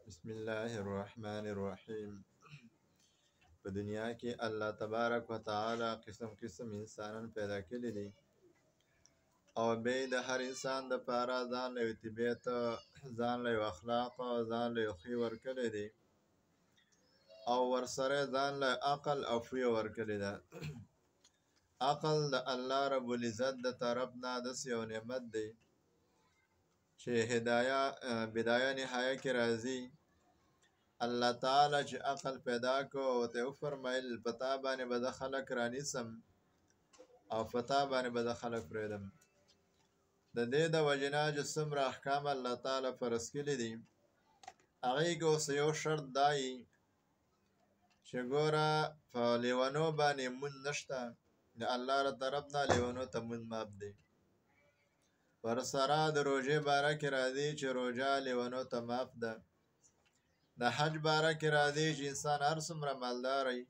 بسم الله الرحمن الرحیم. په دنیا کې الله تبارک و تعالی قسم قسم انسانان پیدا کړي دي او به د هر انسان د پاره ځان له طبیعت، ځان له اخلاق، ځان له خو ورکړي دي او ورسره ځان له عقل او فی ورکړي ده. عقل د الله رب العزت د طرف نه د یو نعمت دی چې بدايه نهایه کې راځي. الله تعالی چې عقل پیدا کو او ته فرمایل پتا باندې به د خلق رانیسم او پتا باندې به د خلق پرېدم. د دې د وجنا چې څومره احکام الله تعالی فرض کړي دي هغه کې اوس یو شرط دی چې ګوره په لیوانو باندې مون نشته، د الله ر طرف نه لیوانو ته مون ماب دی. پر سره د روزې باره کې راځي چې روزه لیوانو ته ماف ده. د حج باره کې راځي چې انسان هر څومره مالدار وي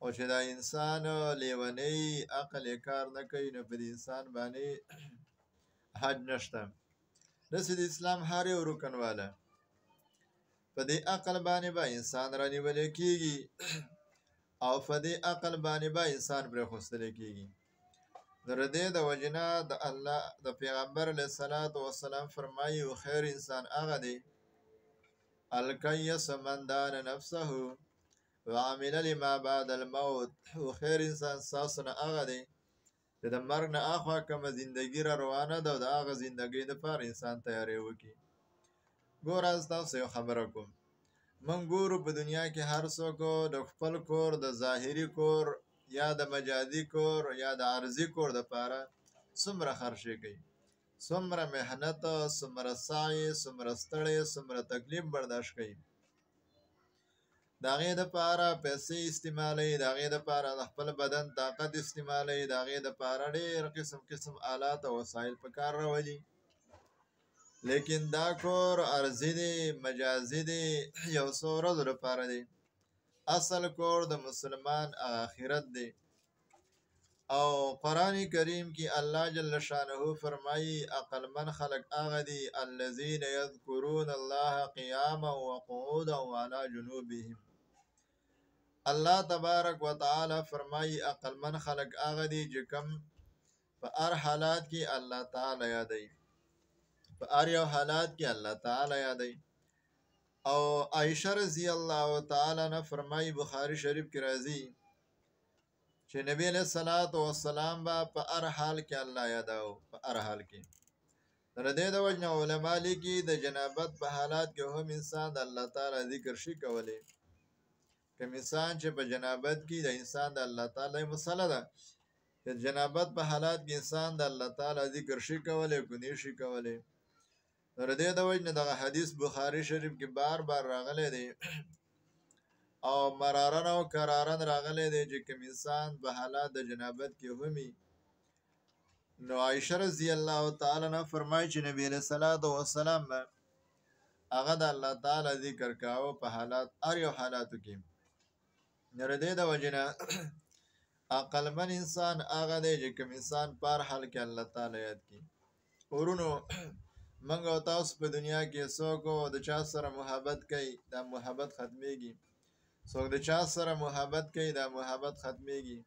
او چې دا انسان لیونی عقل یې کار نه کوي نو په دې انسان باندې حج نشته. داسې د اسلام هر یو رکن والا په دې عقل باندې به انسان رانیولی کېږي او په دې عقل باندې به انسان پرېښودلی کېږي. د دې د وجنه د الله د پیغمبر علیه الصلاة والسلام فرمایي خیر انسان هغه دی الکیس من دان نفسه وعمل لما بعد الموت. خیر انسان ستاسو نه هغه دی چې د مرګ نه اخوا کومه زندګي را روانه ده او د هغه زندګۍ دپاره انسان تیاری وکړي. ګوره ستاسو یو خبره کوم، موږ ګورو په دنیا کې هر څوک د خپل کور د ظاهري کور یا د مجازي کور یا د عرضي کور دپاره څومره خرچې کوي، څومره محنت، څومره سعی، څومره ستړی، څومره تکلیف برداشت کوي. د هغې دپاره پیسې استعمالوي، د هغې دپاره د خپل بدن طاقت استعمالوي، د هغې دپاره ډېر قسم قسم آلات او وسایل په کار راولي. لیکن دا کور عرضي دی، مجازي دی، یو څو ورځو لپاره دی. اصل کور د مسلمان آخرت دی. او قرآن کریم کې الله جل شانه فرمایي عقلمن خلق هغه دي الذین یذکرون الله قیاما وقعودا وعلى جنوبهم. الله تبارک و تعالی فرمایي عقلمن خلق هغه دي چې کوم په هر حالات کې الله تعالی یادوي، په هر یو حالات کې الله تعالی یادوي. او عائشه رضی الله تعالی عنها فرمایي بخاری شریف کې راځي چې نبی علیہ الصلوۃ والسلام با په هر حال کې الله یاداو، په هر حال کې. در دې د وجنه علما لیکي د جنابت په حالات کې هم انسان د الله تعالی ذکر شي کولی. کوم انسان چې په جنابت کې د انسان د الله تعالی مسله ده چې جنابت په حالات کې انسان د الله تعالی ذکر شي کولی، کني شي کولی. در دې د وجنه دغه حدیث بخاری شریف کې بار بار راغلی دی او مرارن او کرارن راغلی دی چې کوم انسان په حالات د جنابت کې همي. نو عائشه رضی الله تعالی عنها فرمایي چې نبی علیہ الصلوۃ والسلام هغه د الله تعالی ذکر کاوه په حالات هر یو حالاتو کې. نو دې د وجنه عقلمن انسان هغه دی چې کوم انسان په هر حال کې الله تعالی یاد کړي. ورونو موږ او تاسو په دنیا کې څوک د چا سره محبت کوي، دا محبت ختمیږي. څوک د چا سره محبت کوي، دا محبت ختمیږي.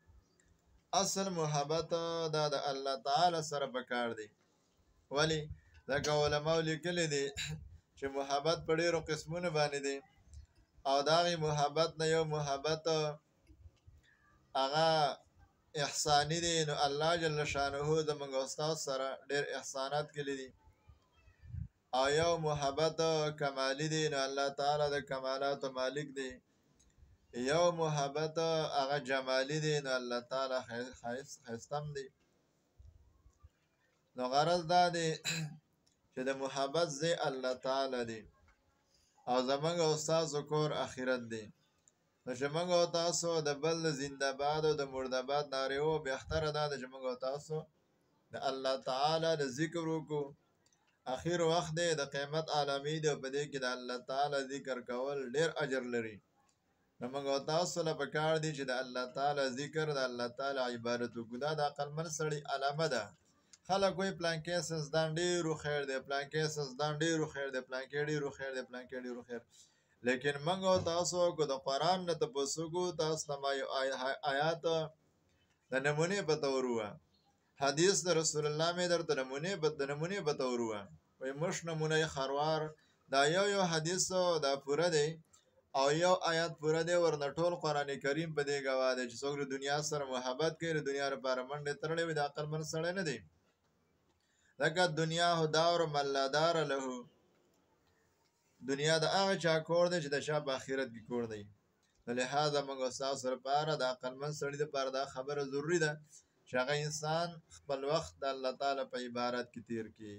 اصل محبت دا د الله تعالی سره پکار دی. ولی ځکه علماء لیکلی دي چې محبت په ډېرو قسمونو باندې دی او د هغې محبت نه یو محبت هغه احساني دی. نو الله جل شانه زموږ او ستاسو سره ډېر احسانات کړي دي. او یو محبت کمالي دی، نو الله تعالی د کمالاتو مالک دی. یو محبت هغه جمالی دی، نو الله تعالی ښایستم دی. نو غرض دا دی چې د محبت ځای الله تعالی دی او زموږ او ستاسو کور آخرت دی. نو چې موږ او تاسو د بل د زنده باد او د مرده باد نارې وو، بهتره دا ده چې موږ او تاسو د الله تعالی د ذکر وکړو. اخر وخت دی، د قیامت عالمي دی او په دې کې د الله تعالی ذکر کول ډېر اجر لري. نو موږ او تاسو له پکار دي چې د الله تعالی ذکر، د الله تعالی عبادت وکړو. دا د عقلمن سړي علامه ده. خلک وایي پلانکې سیاستدان ډېرو خیر دی، پلانکې سیاستدان ډېرو خیر دی، پلانکې ډېرو خیر دی، پلانکې ډېرو خیر. لیکن موږ او تاسو که د قرآن نه تپوس وکړو، تاسو ته ما یو آیات د نمونې په طور ووایه. حدیث د رسول الله مې درته د نمونې په طور ووایه. وایي موږ نمونه خروار دا یو حدیث دا پوره دی او یو آیات پوره دی، ورنه ټول قرآن کریم په دې ګواه دی چې څوک د دنیا سره محبت کوي، د دنیا لپاره منډې تړلی وي، د عقلمند سړی نه دی. ځکه دنیا دار من لا دار له، دنیا د هغه چا کور دی چې د چا په آخرت کې کور دی. نو لهذا موږ ستاسو لپاره د عقلمند سړي لپاره دا خبره ضروري ده چې هغه انسان خپل وخت د الله تعالی په عبادت کې تیر کړي.